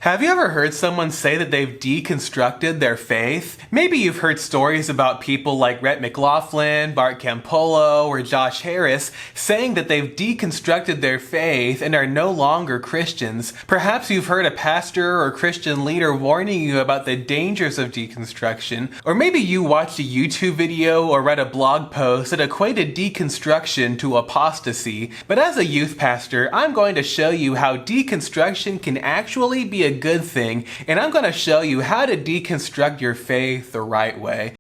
Have you ever heard someone say that they've deconstructed their faith? Maybe you've heard stories about people like Rhett McLaughlin, Bart Campolo, or Josh Harris saying that they've deconstructed their faith and are no longer Christians. Perhaps you've heard a pastor or Christian leader warning you about the dangers of deconstruction, or maybe you watched a YouTube video or read a blog post that equated deconstruction to apostasy. But as a youth pastor, I'm going to show you how deconstruction can actually be a good thing, and I'm going to show you how to deconstruct your faith the right way.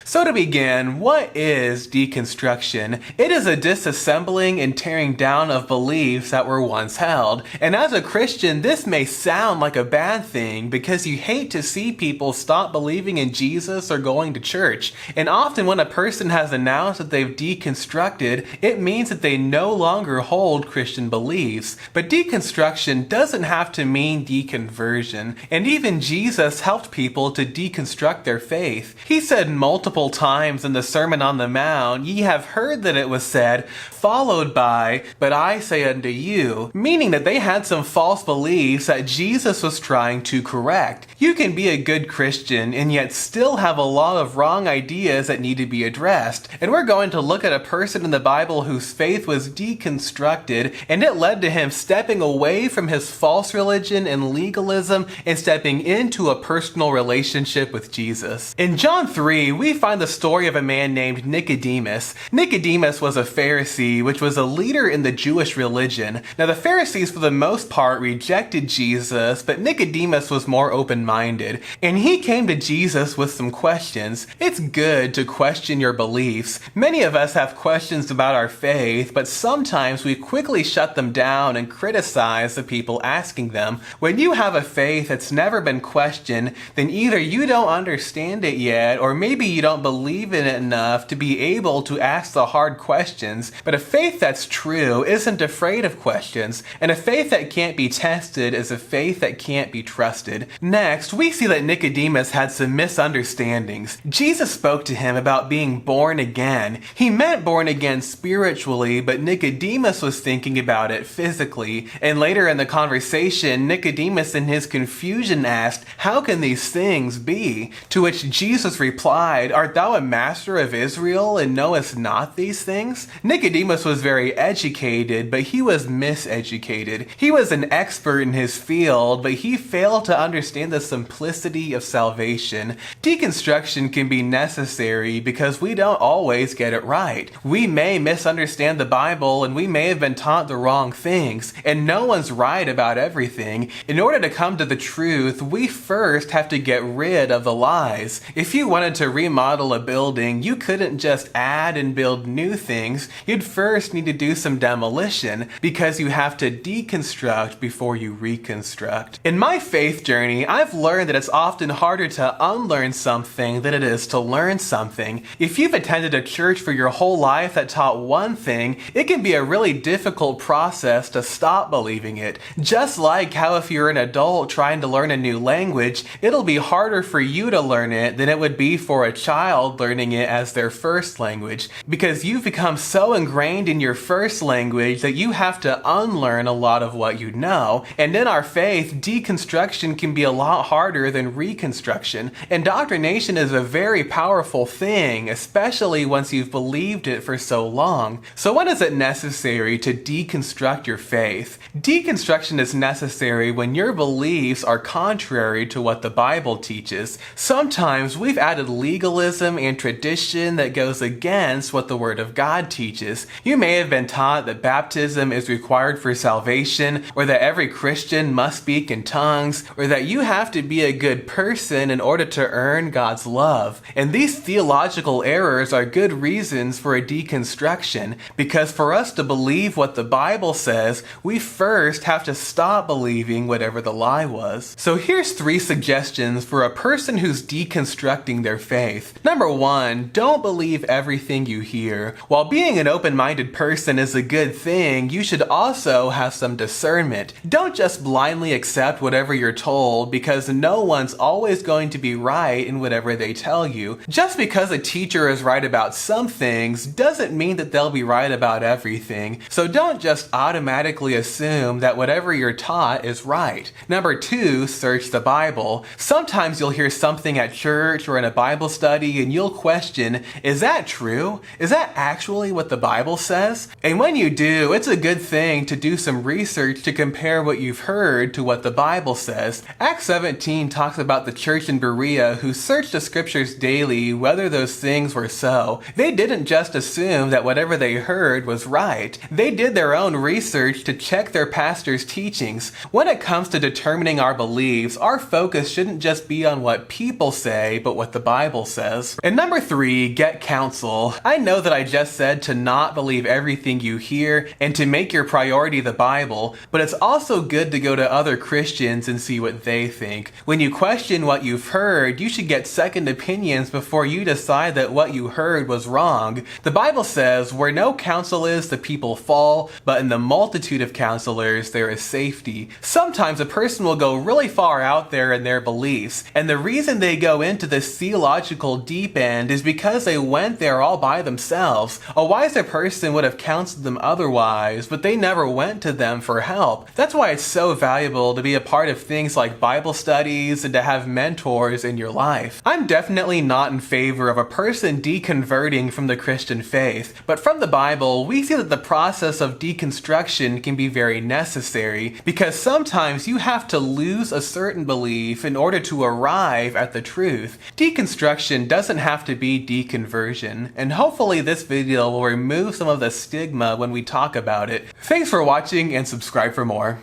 So to begin, what is deconstruction? It is a disassembling and tearing down of beliefs that were once held. And as a Christian, this may sound like a bad thing because you hate to see people stop believing in Jesus or going to church. And often when a person has announced that they've deconstructed, it means that they no longer hold Christian beliefs. But deconstruction doesn't have to mean deconversion. And even Jesus helped people to deconstruct their faith. He said multiple times in the Sermon on the Mount, "Ye have heard that it was said," followed by, "But I say unto you," meaning that they had some false beliefs that Jesus was trying to correct. You can be a good Christian and yet still have a lot of wrong ideas that need to be addressed. And we're going to look at a person in the Bible whose faith was deconstructed, and it led to him stepping away from his false religion and legalism and stepping into a personal relationship with Jesus. In John 3, we find the story of a man named Nicodemus. Nicodemus was a Pharisee, which was a leader in the Jewish religion. Now the Pharisees for the most part rejected Jesus, but Nicodemus was more open-minded, and he came to Jesus with some questions. It's good to question your beliefs. Many of us have questions about our faith, but sometimes we quickly shut them down and criticize the people asking them. When you have a faith that's never been questioned, then either you don't understand it yet, or maybe you don't believe in it enough to be able to ask the hard questions. But a faith that's true isn't afraid of questions, and a faith that can't be tested is a faith that can't be trusted. Next, we see that Nicodemus had some misunderstandings. Jesus spoke to him about being born again. He meant born again spiritually, but Nicodemus was thinking about it physically. And later in the conversation, Nicodemus in his confusion asked, "How can these things be?" To which Jesus replied, "Art thou a master of Israel, and knowest not these things?" Nicodemus was very educated, but he was miseducated. He was an expert in his field, but he failed to understand the simplicity of salvation. Deconstruction can be necessary because we don't always get it right. We may misunderstand the Bible, and we may have been taught the wrong things, and no one's right about everything. In order to come to the truth, we first have to get rid of the lies. If you wanted to remodel a building, you couldn't just add and build new things. You'd first need to do some demolition because you have to deconstruct before you reconstruct. In my faith journey, I've learned that it's often harder to unlearn something than it is to learn something. If you've attended a church for your whole life that taught one thing, it can be a really difficult process to stop believing it. Just like how if you're an adult trying to learn a new language, it'll be harder for you to learn it than it would be for a child learning it as their first language, because you've become so ingrained in your first language that you have to unlearn a lot of what you know. And in our faith, deconstruction can be a lot harder than reconstruction. Indoctrination is a very powerful thing, especially once you've believed it for so long. So when is it necessary to deconstruct your faith? Deconstruction is necessary when your beliefs are contrary to what the Bible teaches. Sometimes we've added legalism and tradition that goes against what the Word of God teaches. You may have been taught that baptism is required for salvation, or that every Christian must speak in tongues, or that you have to be a good person in order to earn God's love. And these theological errors are good reasons for a deconstruction, because for us to believe what the Bible says, we first have to stop believing whatever the lie was. So here's 3 suggestions for a person who's deconstructing their faith. Number 1, don't believe everything you hear. While being an open-minded person is a good thing, you should also have some discernment. Don't just blindly accept whatever you're told, because no one's always going to be right in whatever they tell you. Just because a teacher is right about some things doesn't mean that they'll be right about everything. So don't just automatically assume that whatever you're taught is right. Number 2, search the Bible. Sometimes you'll hear something at church or in a Bible study and you'll question, is that true? Is that actually what the Bible says? And when you do, it's a good thing to do some research to compare what you've heard to what the Bible says. Acts 17 talks about the church in Berea who searched the scriptures daily whether those things were so. They didn't just assume that whatever they heard was right. They did their own research to check their pastor's teachings. When it comes to determining our beliefs, our focus shouldn't just be on what people say, but what the Bible says. And number 3, get counsel. I know that I just said to not believe everything you hear and to make your priority the Bible, but it's also good to go to other Christians and see what they think. When you question what you've heard, you should get second opinions before you decide that what you heard was wrong. The Bible says, where no counsel is, the people fall, but in the multitude of counselors there is safety. Sometimes a person will go really far out there in their beliefs, and the reason they go into this theological deep end is because they went there all by themselves. A wiser person would have counseled them otherwise, but they never went to them for help. That's why it's so valuable to be a part of things like Bible studies and to have mentors in your life. I'm definitely not in favor of a person deconverting from the Christian faith, but from the Bible, we see that the process of deconstruction can be very necessary, because sometimes you have to lose a certain belief in order to arrive at the truth. Deconstruction doesn't have to be deconversion, and hopefully this video will remove some of the stigma when we talk about it. Thanks for watching and subscribe for more.